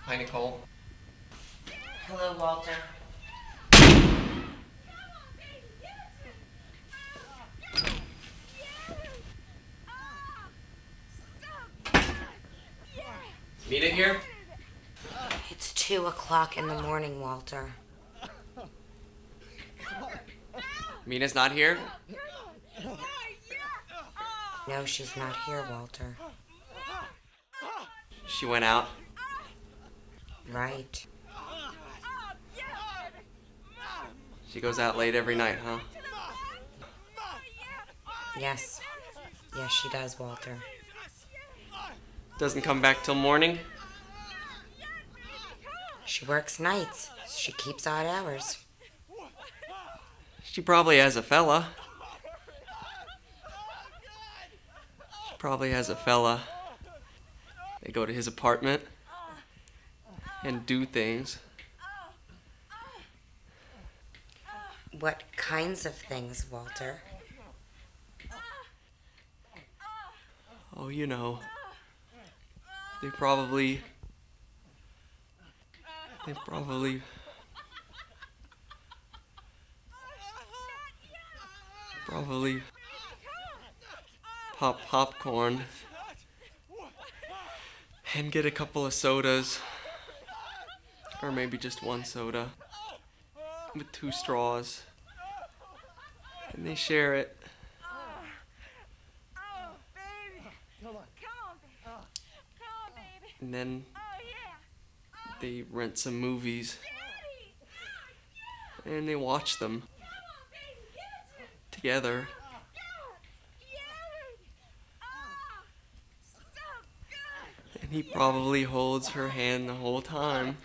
Hi, Nicole. Hello, Walter. Mina here? It's 2 o'clock in the morning, Walter. Mina's not here? No, she's not here, Walter. She went out. Right. She goes out late every night, huh? Yes. Yes, she does, Walter. Doesn't come back till morning? She works nights. She keeps odd hours. She probably has a fella. She probably has a fella. They go to his apartment and do things. What kinds of things, Walter? Oh, you know. They probably pop popcorn and get a couple of sodas, or maybe just one soda with 2 straws, and they share it. And then they rent some movies and they watch them together. And he probably holds her hand the whole time.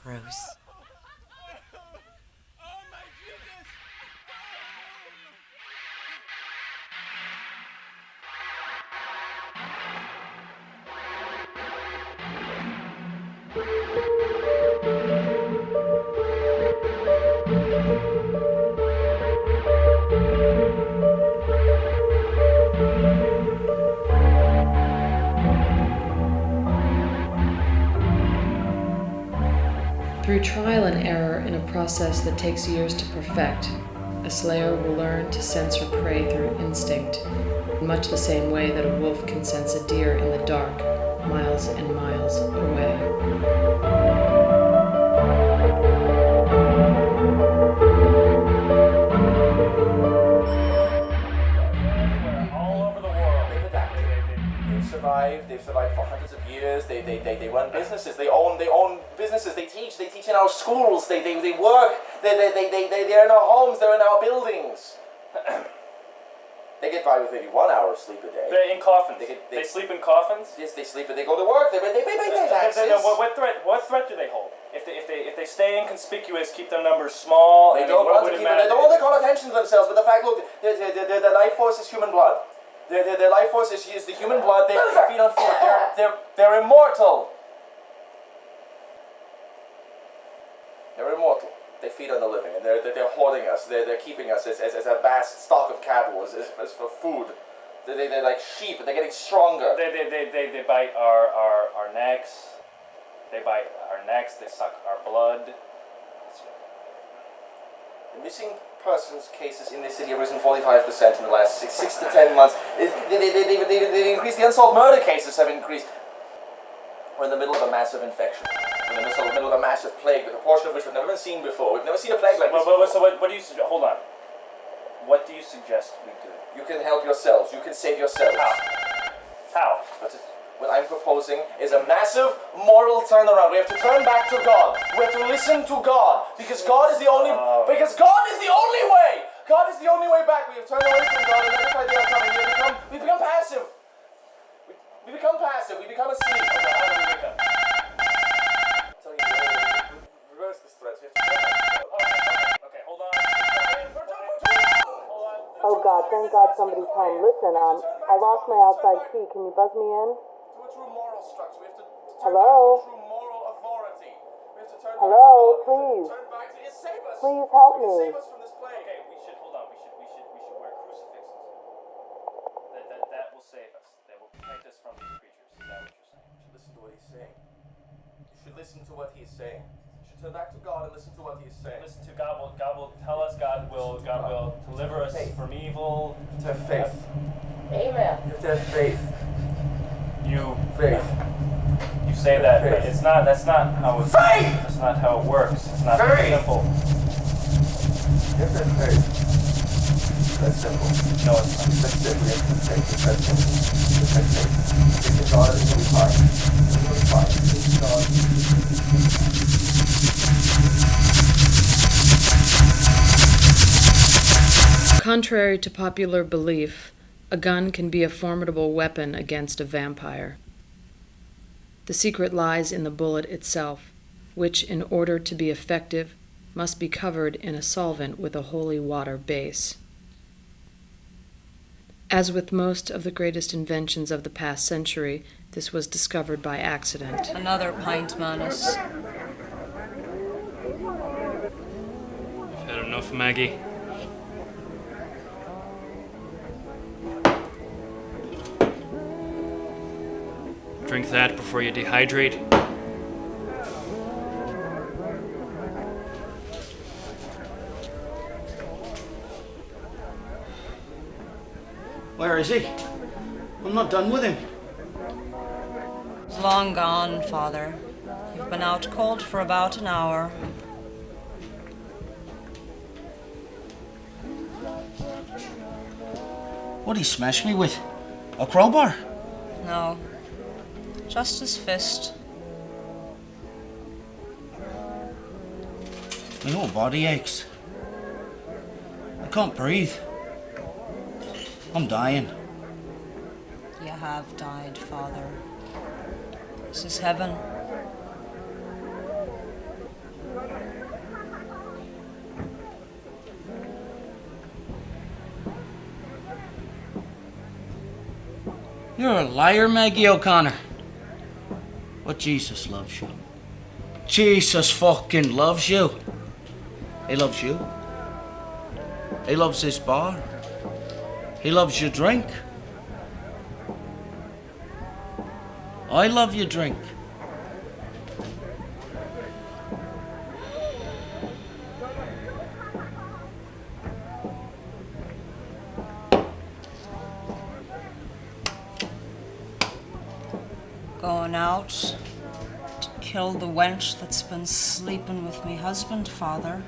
Gross. Through trial and error in a process that takes years to perfect, a slayer will learn to sense her prey through instinct, in much the same way that a wolf can sense a deer in the dark, miles and miles away. They've survived for hundreds of years. They run businesses. They own businesses. They teach in our schools. They work. They're in our homes. They're in our buildings. They get by with maybe 1 hour of sleep a day. They're in coffins. They sleep in coffins. Yes, they sleep, but they go to work. They pay taxes. What threat do they hold? If they stay inconspicuous, keep their numbers small. They don't want to call attention to themselves. But the fact, look, their life force is human blood. Their life force is the human blood. They feed on food. They're immortal. They're immortal. They feed on the living, and they're hoarding us. They're keeping us as a vast stock of cattle, as for food. They're like sheep, and they're getting stronger. They bite our necks. They bite our necks. They suck our blood. The missing persons cases in this city have risen 45% in the last 6 to 10 months. They increased. The unsolved murder cases have increased. We're in the middle of a massive infection. We're in the middle of a massive plague, a portion of which we've never been seen before. We've never seen a plague like this. So what do you suggest? Hold on. What do you suggest we do? You can help yourselves. You can save yourselves. How? What I'm proposing is a massive moral turnaround. We have to turn back to God. We have to listen to God. Because God is the only way. God is the only way back. We have turned away from God and that's why they are coming. We become passive. We become passive. We become asleep. Okay, how do we wake up? I'm telling you, reverse this threat. We have to turn back. Okay, hold on. Oh God, thank God somebody's home. Listen, I lost my outside key. Can you buzz me in? To a true moral structure. We have to turn Hello? back to a true moral authority. We have to turn Hello, back to God. please. Turn back to save us. Please help me. Save us from this plague. Okay, we should hold on. We should wear crucifixes. That will save us. That will protect us from these creatures. Is that what you're saying? You should listen to what he's saying. You should listen to what he's saying. You should turn back to God and listen to what he's saying. Listen to God will tell us. God will deliver us from evil. To have faith. Amen. You have to have faith. Faith. You say that, but Faith. that's not how it. Faith! That's not how it works. It's not Faith! simple. You have to have faith. That's simple. No, it's not. That's simple. You have to have faith. That's simple. Just have faith. Listen to God and it'll be fine. It'll be fine. Listen to God. Contrary to popular belief, a gun can be a formidable weapon against a vampire. The secret lies in the bullet itself, which, in order to be effective, must be covered in a solvent with a holy water base. As with most of the greatest inventions of the past century, this was discovered by accident. Another pint, Manus. I've had enough, Maggie. Drink that before you dehydrate. Where is he? I'm not done with him. He's long gone, Father. You've been out cold for about an hour. What'd he smash me with? A crowbar? No. Just his fist. My whole body aches. I can't breathe. I'm dying. You have died, Father. This is heaven. You're a liar, Maggie O'Connor. But Jesus loves you. Jesus fucking loves you. He loves you. He loves this bar. He loves your drink. I love your drink. Going out to kill the wench that's been sleeping with me husband, Father.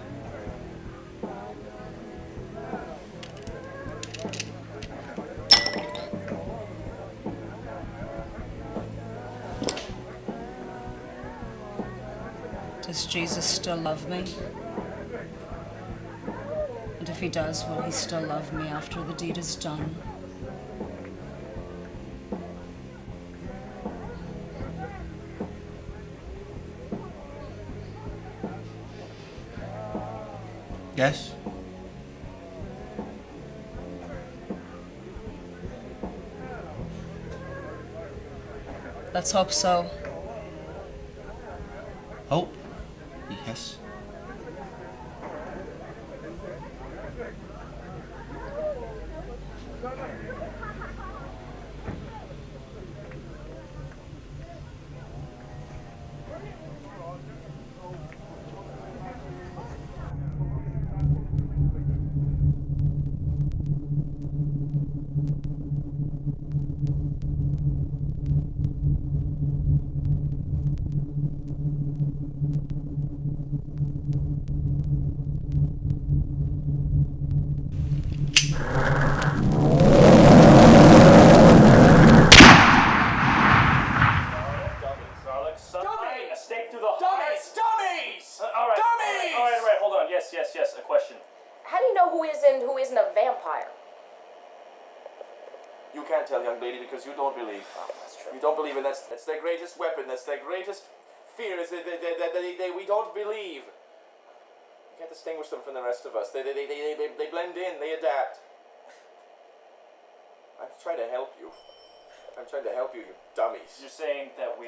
Does Jesus still love me? And if he does, will he still love me after the deed is done? Yes? Let's hope so. Hope? Yes. stake through the heart. Dummies! All right. Dummies! All right. Hold on. Yes. A question. How do you know who is and who isn't a vampire? You can't tell, young lady, because you don't believe. Oh, that's true. You don't believe, and that's their greatest weapon. That's their greatest fear, is that we don't believe. You can't distinguish them from the rest of us. They blend in, they adapt. I'm trying to help you. I'm trying to help you, you dummies. You're saying that we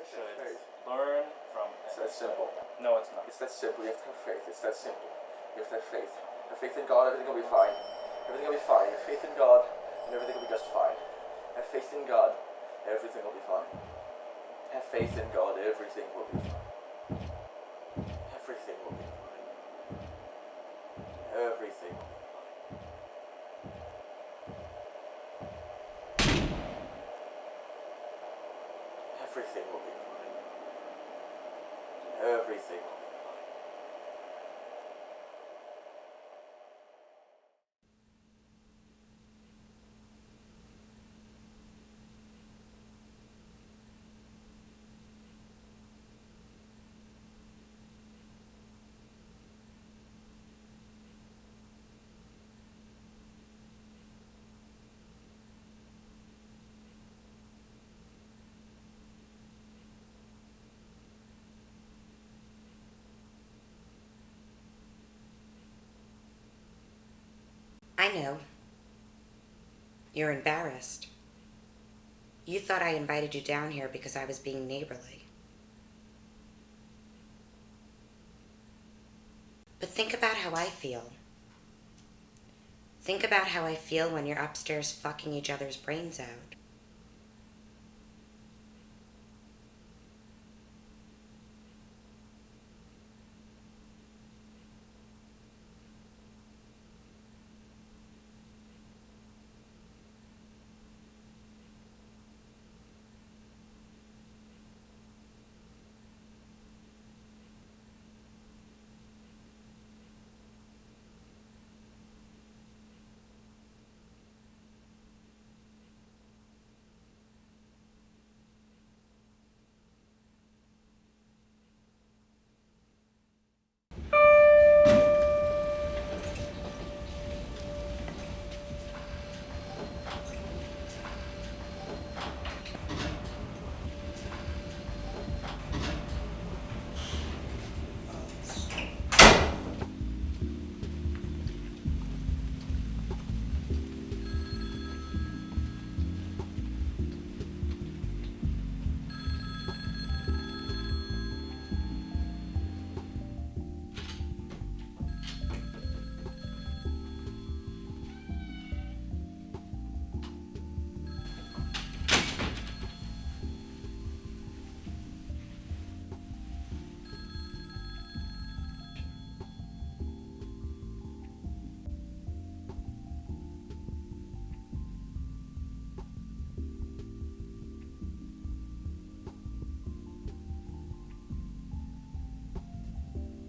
should learn from. It's that simple. No, it's not. It's that simple. You have to have faith. It's that simple. You have to have faith. Have faith in God, everything will be fine. Everything will be fine. Have faith in God, and everything will be just fine. Have faith in God, everything will be fine. Have faith in God, everything will be fine. Everything will be fine. Everything will be fine. Everything will be fine. Everything will be fine. I know. You're embarrassed. You thought I invited you down here because I was being neighborly. But think about how I feel. Think about how I feel when you're upstairs fucking each other's brains out.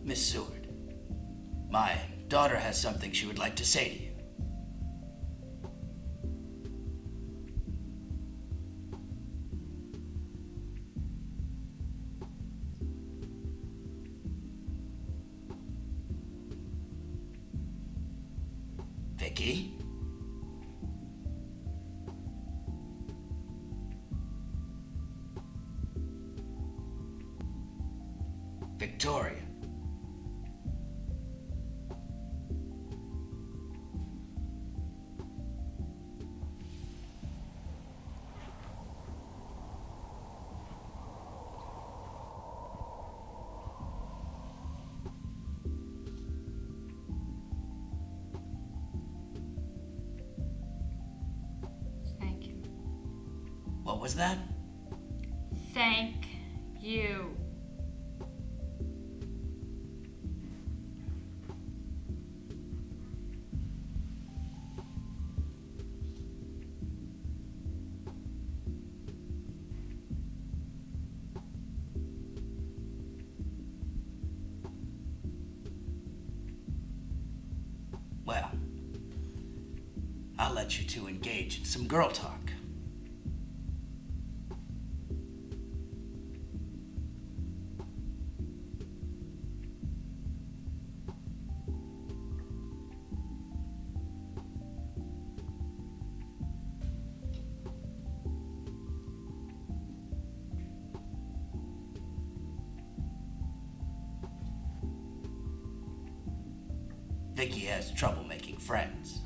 Miss Seward, my daughter has something she would like to say to you. Vicky? Victoria? Thank you. What was that? Thank you. Well, I'll let you two engage in some girl talk. Vicky has trouble making friends.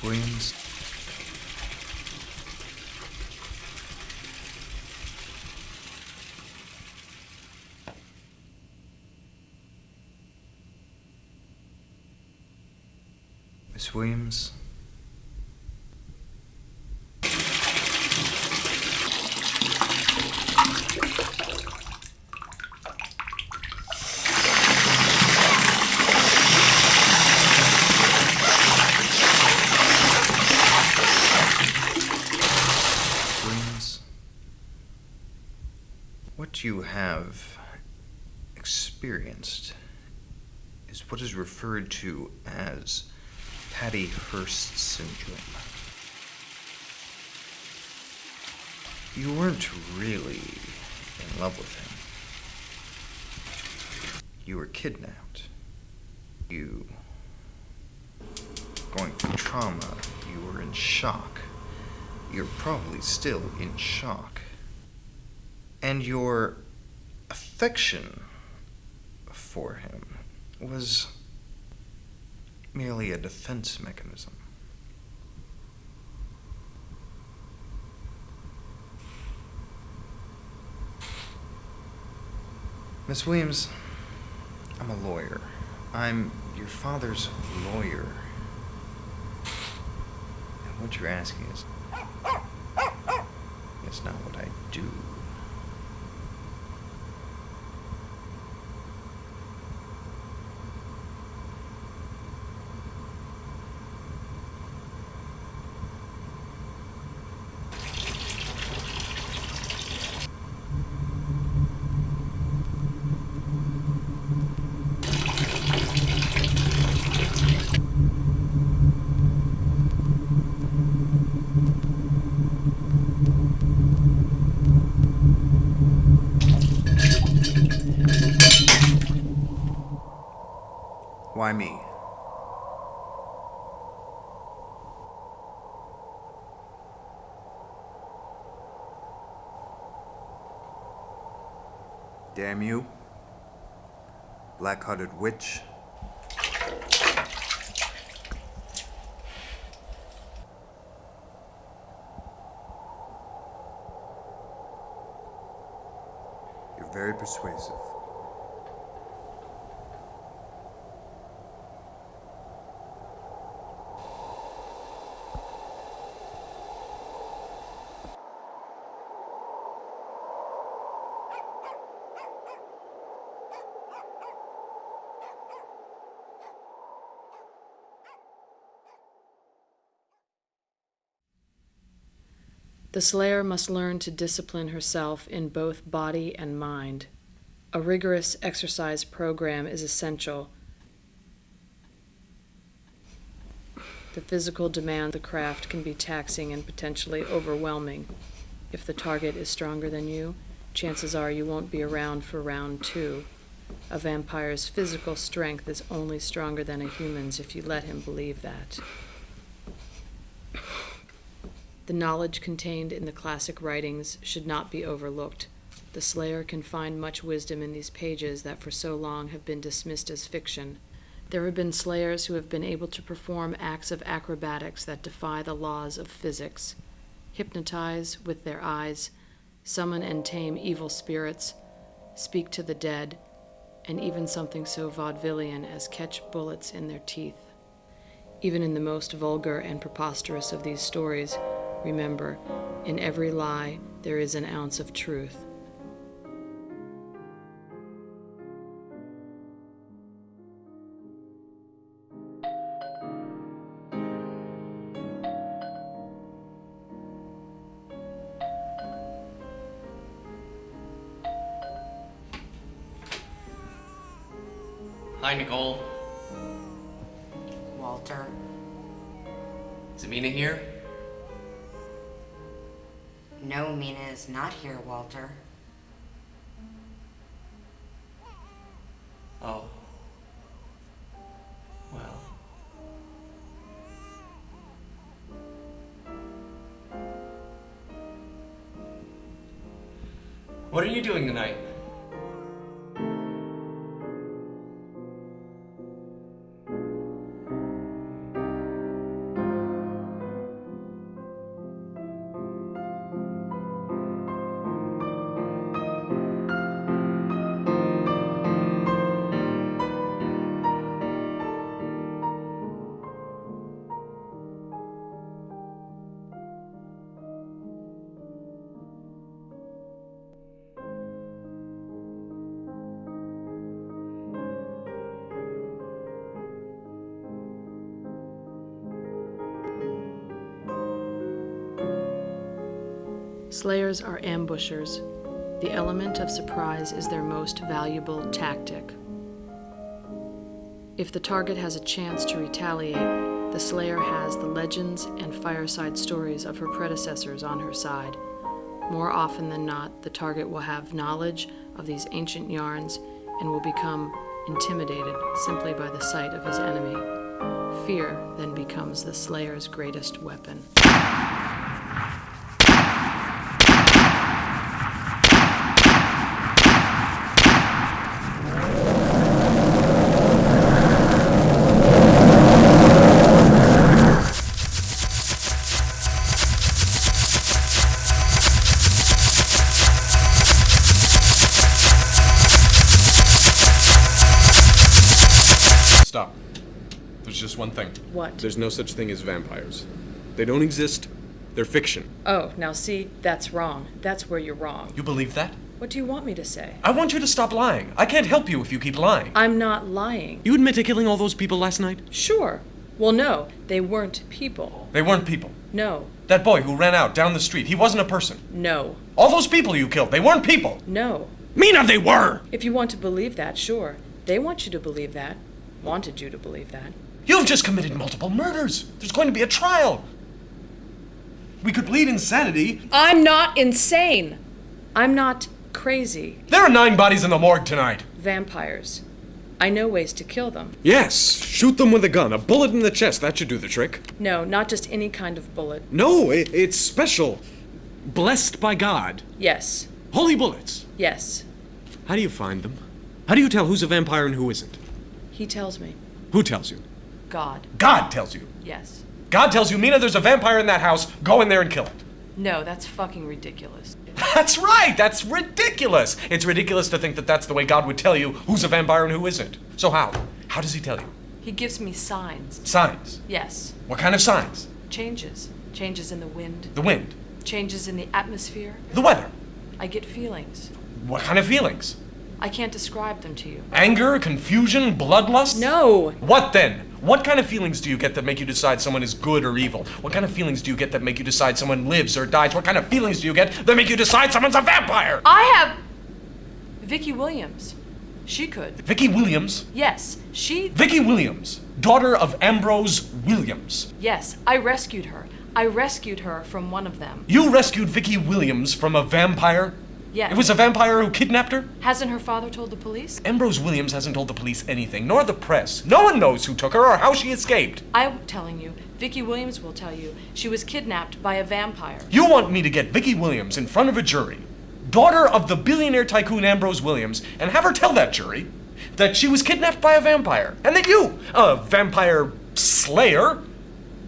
Williams. Miss Williams. What you have experienced is what is referred to as Patty Hearst syndrome. You weren't really in love with him. You were kidnapped. You were going through trauma. You were in shock. You're probably still in shock. And your affection for him was merely a defense mechanism. Miss Williams, I'm a lawyer. I'm your father's lawyer. And what you're asking is not what I do. Why me? Damn you, black-hearted witch. You're very persuasive. The Slayer must learn to discipline herself in both body and mind. A rigorous exercise program is essential. The physical demand of the craft can be taxing and potentially overwhelming. If the target is stronger than you, chances are you won't be around for round 2. A vampire's physical strength is only stronger than a human's if you let him believe that. The knowledge contained in the classic writings should not be overlooked. the Slayer can find much wisdom in these pages that for so long have been dismissed as fiction. There have been Slayers who have been able to perform acts of acrobatics that defy the laws of physics, hypnotize with their eyes, summon and tame evil spirits, speak to the dead, and even something so vaudevillian as catch bullets in their teeth. Even in the most vulgar and preposterous of these stories, remember, in every lie there is an ounce of truth. Hi, Nicole. Walter. Is Mina here? No, Mina is not here, Walter. Oh. Well. What are you doing tonight? Slayers are ambushers. The element of surprise is their most valuable tactic. If the target has a chance to retaliate, the Slayer has the legends and fireside stories of her predecessors on her side. More often than not, the target will have knowledge of these ancient yarns and will become intimidated simply by the sight of his enemy. Fear then becomes the Slayer's greatest weapon. Stop. There's just one thing. What? There's no such thing as vampires. They don't exist. They're fiction. Oh, now see, that's wrong. That's where you're wrong. You believe that? What do you want me to say? I want you to stop lying. I can't help you if you keep lying. I'm not lying. You admit to killing all those people last night? Sure. Well, no, they weren't people. They weren't people. No. That boy who ran out down the street, he wasn't a person. No. All those people you killed, they weren't people. No. Mina, they were! If you want to believe that, sure. They want you to believe that. Wanted you to believe that. You've just committed multiple murders. There's going to be a trial. We could plead insanity. I'm not insane. I'm not crazy. There are 9 bodies in the morgue tonight. Vampires. I know ways to kill them. Yes, shoot them with a gun. A bullet in the chest, that should do the trick. No, not just any kind of bullet. No, it's special. Blessed by God. Yes. Holy bullets. Yes. How do you find them? How do you tell who's a vampire and who isn't? He tells me. Who tells you? God. God tells you. Yes. God tells you, Mina, there's a vampire in that house. Go in there and kill it. No, that's fucking ridiculous. That's right. That's ridiculous. It's ridiculous to think that that's the way God would tell you who's a vampire and who isn't. So how? How does he tell you? He gives me signs. Signs? Yes. What kind of signs? Changes. Changes in the wind. The wind? Changes in the atmosphere. The weather? I get feelings. What kind of feelings? I can't describe them to you. Anger, confusion, bloodlust? No! What then? What kind of feelings do you get that make you decide someone is good or evil? What kind of feelings do you get that make you decide someone lives or dies? What kind of feelings do you get that make you decide someone's a vampire? I have... Vicky Williams. She could. Vicky Williams? Yes, she... Vicky Williams, daughter of Ambrose Williams. Yes, I rescued her. I rescued her from one of them. You rescued Vicky Williams from a vampire? Yes. It was a vampire who kidnapped her? Hasn't her father told the police? Ambrose Williams hasn't told the police anything, nor the press. No one knows who took her or how she escaped. I'm telling you. Vicky Williams will tell you. She was kidnapped by a vampire. You want me to get Vicky Williams in front of a jury, daughter of the billionaire tycoon Ambrose Williams, and have her tell that jury that she was kidnapped by a vampire, and that you, a vampire slayer,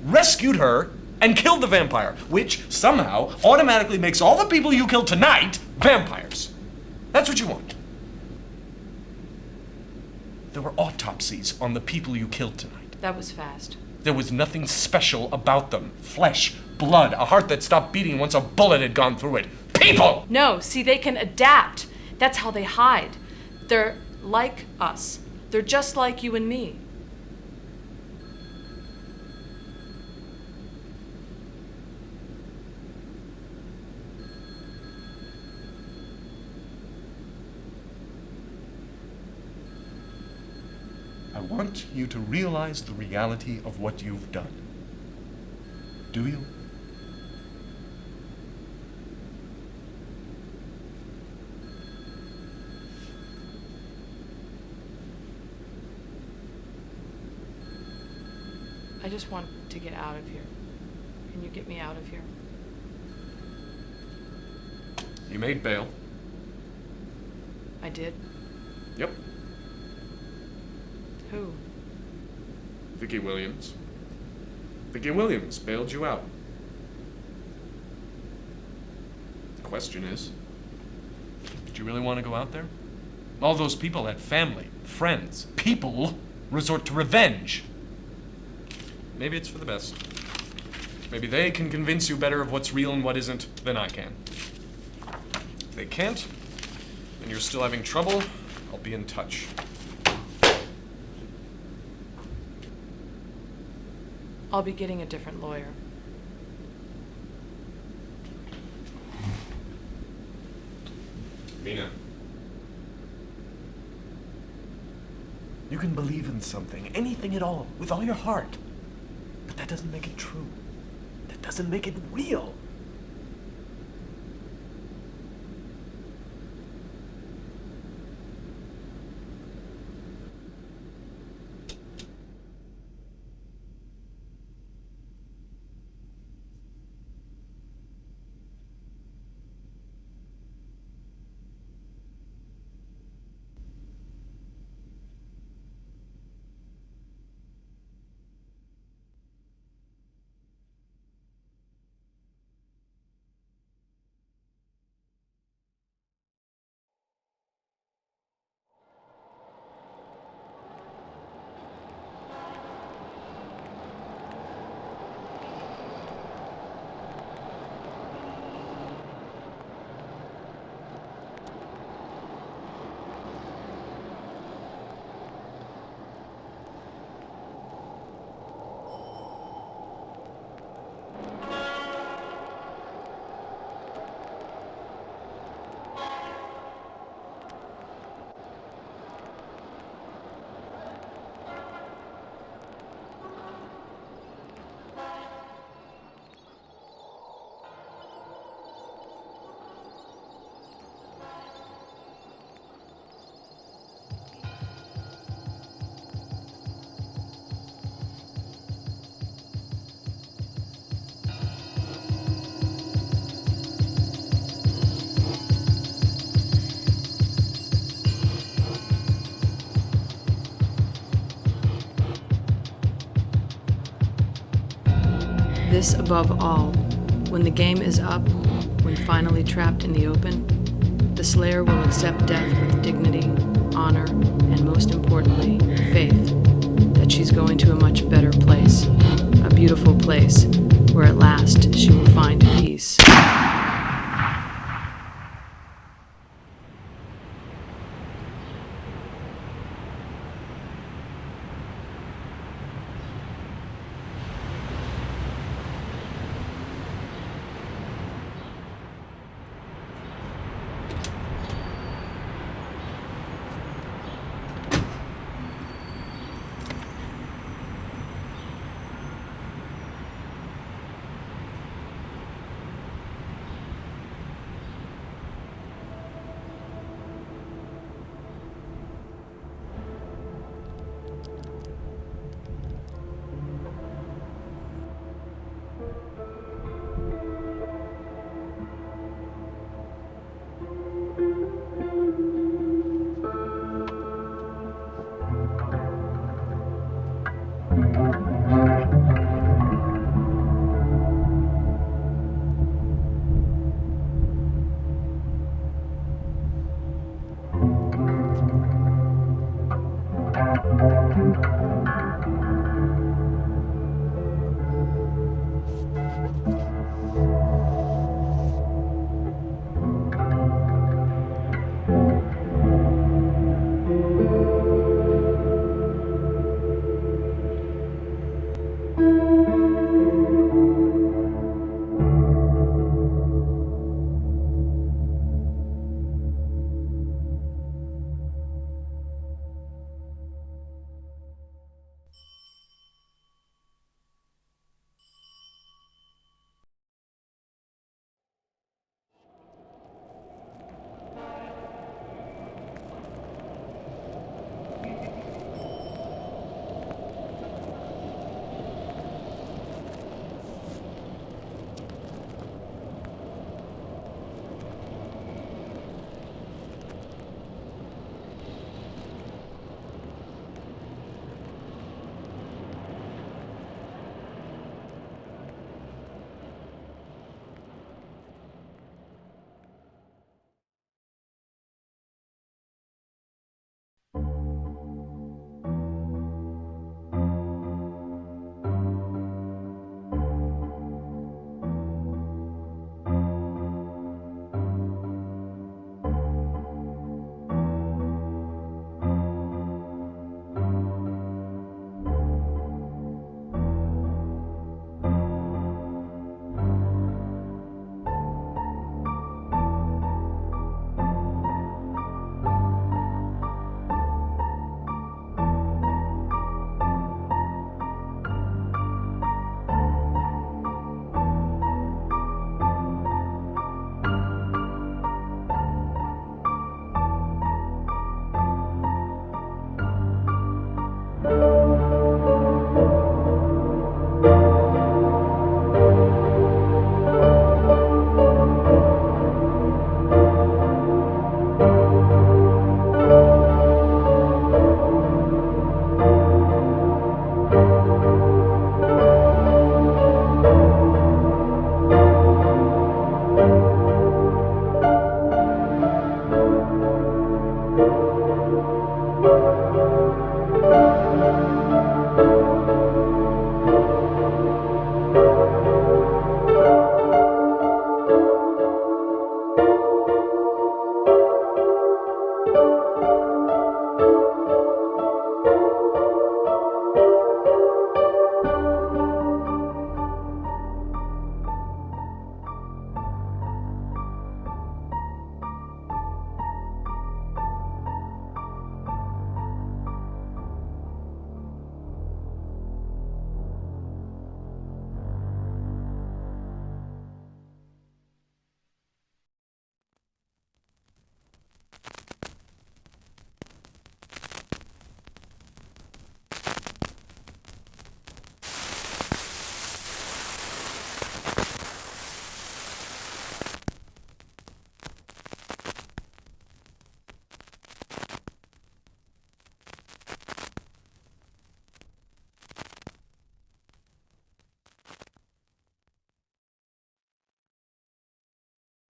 rescued her and killed the vampire, which somehow automatically makes all the people you killed tonight vampires. That's what you want. There were autopsies on the people you killed tonight. That was fast. There was nothing special about them. Flesh, blood, a heart that stopped beating once a bullet had gone through it. People! No, see, they can adapt. That's how they hide. They're like us. They're just like you and me. I want you to realize the reality of what you've done. Do you? I just want to get out of here. Can you get me out of here? You made bail. I did? Yep. Who? Vicki Williams. Vicki Williams bailed you out. The question is, did you really want to go out there? All those people had family, friends. People resort to revenge. Maybe it's for the best. Maybe they can convince you better of what's real and what isn't than I can. If they can't, and you're still having trouble, I'll be in touch. I'll be getting a different lawyer. Mina. You can believe in something, anything at all, with all your heart. But that doesn't make it true. That doesn't make it real. This above all, when the game is up, when finally trapped in the open, the Slayer will accept death with dignity, honor, and most importantly, faith that she's going to a much better place, a beautiful place, where at last she will find peace.